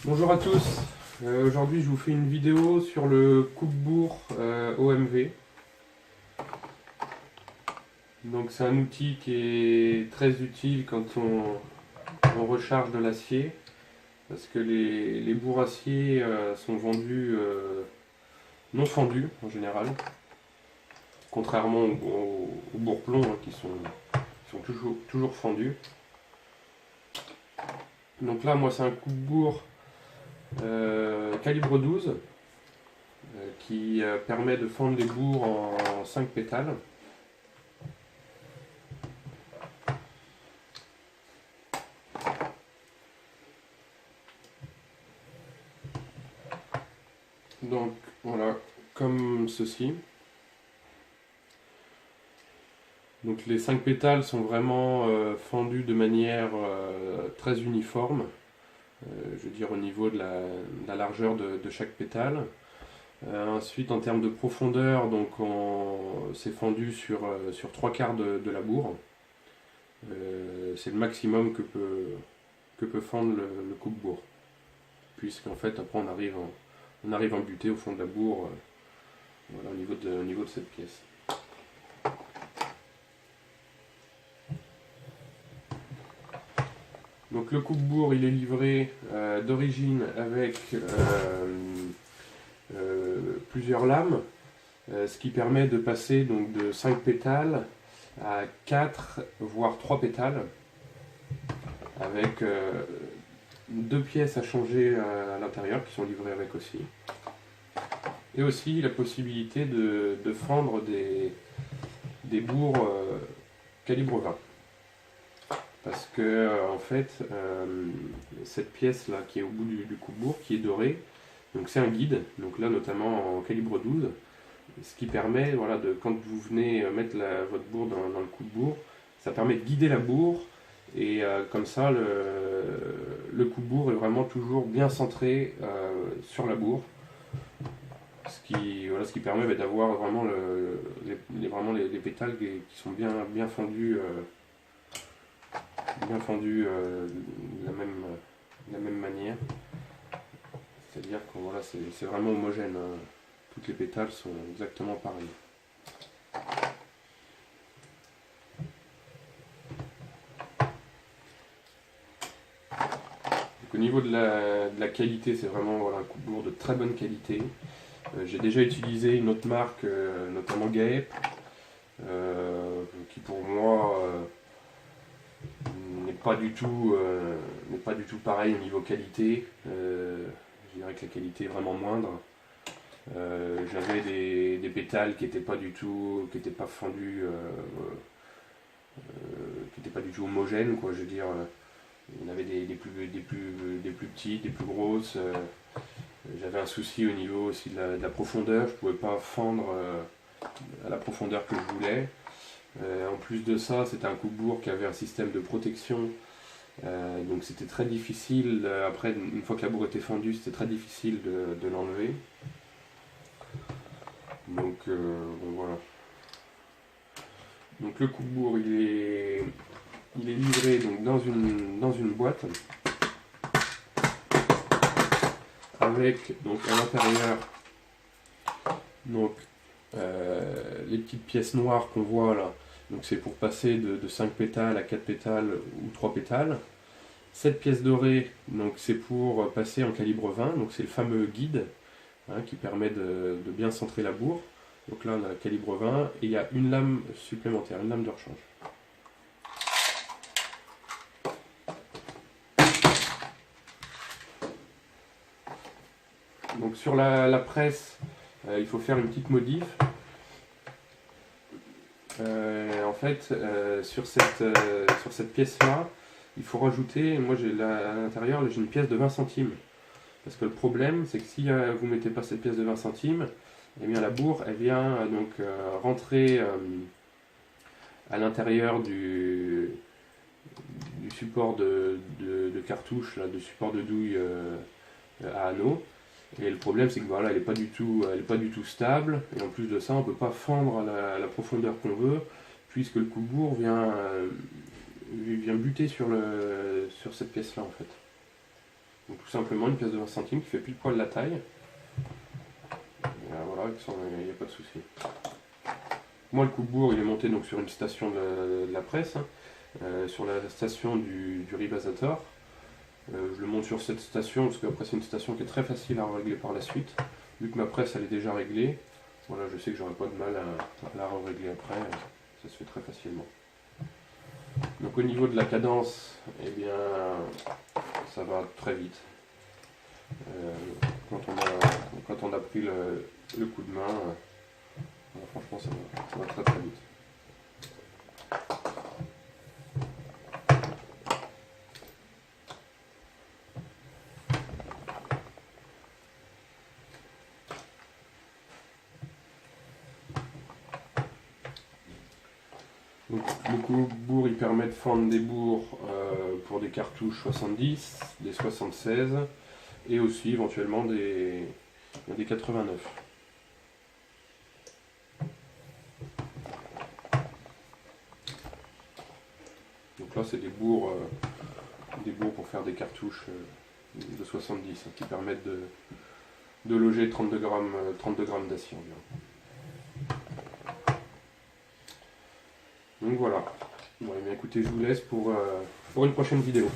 Bonjour à tous, aujourd'hui je vous fais une vidéo sur le coupe-bourre OMV. Donc c'est un outil qui est très utile quand on recharge de l'acier, parce que les bourres acier sont vendus non fendus en général, contrairement aux bourres plomb qui sont toujours fendus. Donc là moi c'est un coupe-bourre calibre 12 qui permet de fendre les bourres en 5 pétales. Donc voilà, comme ceci. Donc les 5 pétales sont vraiment fendus de manière très uniforme, je veux dire au niveau de la largeur de chaque pétale. Ensuite en termes de profondeur, donc c'est fendu sur 3 quarts de la bourre. C'est le maximum que peut fendre le coupe-bourre. Puisqu'en fait après on arrive à buter au fond de la bourre, voilà, au niveau de cette pièce. Donc le coupe-bourre il est livré d'origine avec plusieurs lames, ce qui permet de passer donc de 5 pétales à 4 voire 3 pétales, avec deux pièces à changer à l'intérieur qui sont livrées avec aussi. Et aussi la possibilité de fendre des bourres calibre 20. Parce que en fait, cette pièce là qui est au bout du coupe-bourre, qui est dorée, donc c'est un guide, donc là notamment en calibre 12, ce qui permet, voilà, quand vous venez mettre votre bourre dans le coupe-bourre, ça permet de guider la bourre, et comme ça le coupe-bourre est vraiment toujours bien centré sur la bourre, ce qui permet d'avoir vraiment les pétales qui sont bien fendus. De la même manière, c'est-à-dire que voilà, c'est vraiment homogène, hein. Toutes les pétales sont exactement pareilles. Donc, au niveau de la qualité, c'est vraiment, voilà, un coupe-bourre de très bonne qualité. J'ai déjà utilisé une autre marque, notamment Gaep, qui pour moi n'est pas du tout pareil au niveau qualité. Je dirais que la qualité est vraiment moindre. J'avais des pétales qui n'étaient pas fendus, qui n'étaient pas du tout homogènes, quoi. Je veux dire, il y en avait des plus petites, des plus grosses. J'avais un souci au niveau aussi de la profondeur. Je ne pouvais pas fendre à la profondeur que je voulais. En plus de ça, c'était un coupe-bourre qui avait un système de protection, donc c'était très difficile, après une fois que la bourre était fendue, c'était très difficile de l'enlever. Donc voilà. Donc le coupe-bourre il est livré donc dans une boîte avec donc à l'intérieur donc les petites pièces noires qu'on voit là. Donc c'est pour passer de 5 pétales à 4 pétales ou 3 pétales. Cette pièce dorée, donc c'est pour passer en calibre 20, donc c'est le fameux guide, hein, qui permet de bien centrer la bourre. Donc là on a le calibre 20 et il y a une lame supplémentaire, une lame de rechange. Donc sur la presse, il faut faire une petite modif. En fait, sur cette pièce-là, il faut rajouter, moi à l'intérieur, j'ai une pièce de 20 centimes. Parce que le problème, c'est que si vous ne mettez pas cette pièce de 20 centimes, eh bien la bourre, elle vient donc rentrer à l'intérieur du support de cartouche, là, de support de douille à anneau. Et le problème, c'est que voilà, elle n'est pas du tout stable. Et en plus de ça, on ne peut pas fendre à la profondeur qu'on veut, puisque le coupe-bourre vient buter sur cette pièce-là, en fait. Donc tout simplement une pièce de 20 centimes qui fait pile poil la taille. Voilà, il n'y a pas de souci. Moi le coupe-bourre il est monté donc sur une station de la presse, hein, sur la station du Ribazator. Je le monte sur cette station parce qu'après c'est une station qui est très facile à régler par la suite. Vu que ma presse elle est déjà réglée, voilà, je sais que j'aurai pas de mal à la régler après, ça se fait très facilement. Donc au niveau de la cadence, eh bien ça va très vite. Quand on a pris le coup de main, franchement ça va très très vite. Donc, le coupe-bourre il permet de fendre des bourres pour des cartouches 70, des 76 et aussi éventuellement des 89. Donc là c'est des bourres pour faire des cartouches de 70 hein, qui permettent de loger 32 grammes d'acier environ. Donc voilà. Bon, eh bien, écoutez, je vous laisse pour une prochaine vidéo.